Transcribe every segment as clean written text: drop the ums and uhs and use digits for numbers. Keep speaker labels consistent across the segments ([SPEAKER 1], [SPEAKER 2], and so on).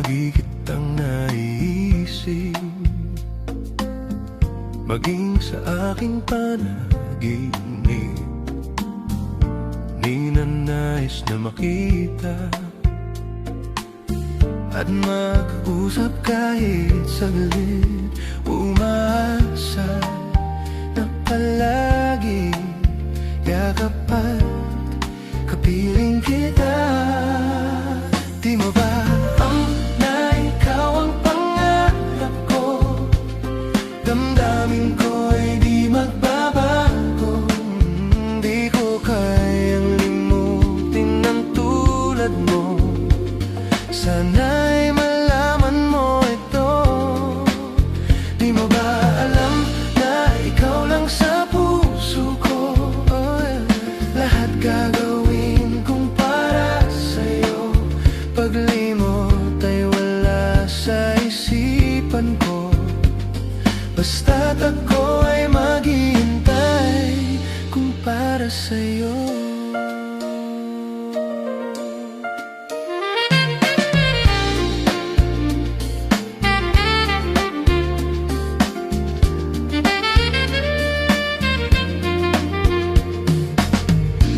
[SPEAKER 1] Lagi kitang naiisip, maging sa aking panaginip. Ninanais na makita at mag-usap kahit saglit. Umaasa na palagi yakapan, kapiling kita. Di mo ba na ikaw ang pangarap ko? Damdamin ko'y di magbabago. Di ko kayang limutin ang tulad mo. Sana'y malaman mo ito. Di mo ba alam na ikaw lang sa puso ko? Lahat gagawin kong para sa'yo. Paglimot ay wala sa isipan ko. Basta't ako ay maghihintay kung para sa'yo.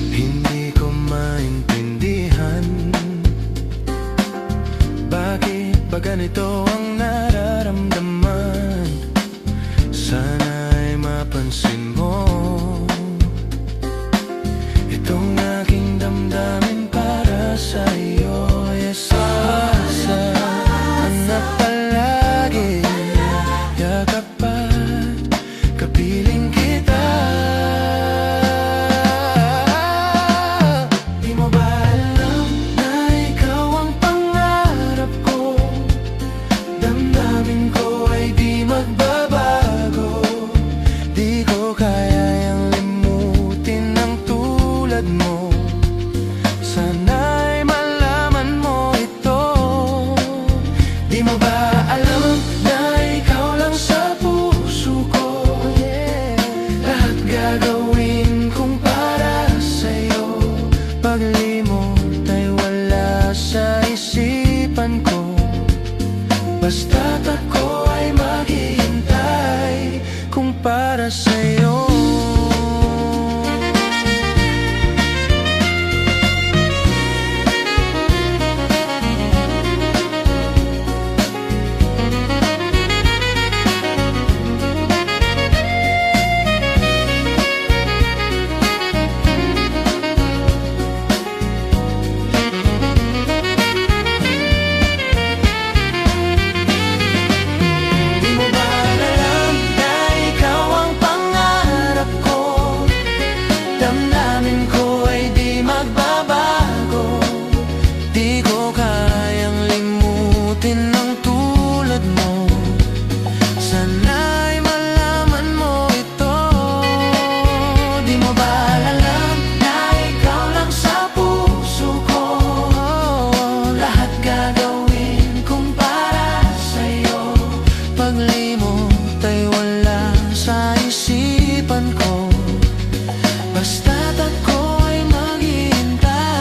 [SPEAKER 1] Hindi ko maintindihan bakit ba ganito ang nararamdaman. Sana'y mapansin mo itong aking damdamin para sa iyo. Yes, asahan na palagi yakapan, kapiling kita. Di mo ba alam na ikaw ang pangarap ko? Damdamin ko ay di magbabago. Di ko kayang limutin ang tulad mo. Sana'y malaman mo ito. Di mo ba alam na ikaw lang sa puso ko? Lahat gagawin kong para sa'yo. Paglimot ay wala sa isipan ko. Basta't ako ay maghihintay kung para sa'yo. Damdamin ko ay di magbabago. Di ko kayang limutin ang tulad mo. Sana'y malaman mo ito. Di mo ba alam na ikaw lang sa puso ko? Lahat gagawin kong para sa'yo. Paglimot ay wala sa isipan ko. Basta't ako ay maghihintay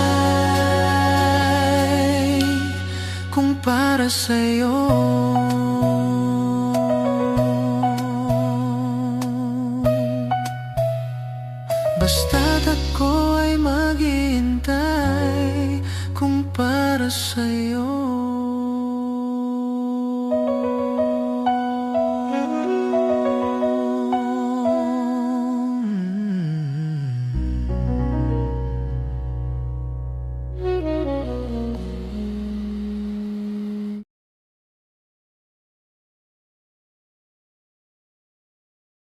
[SPEAKER 1] kung para sa'yo. Basta't ako ay maghihintay kung para sa'yo.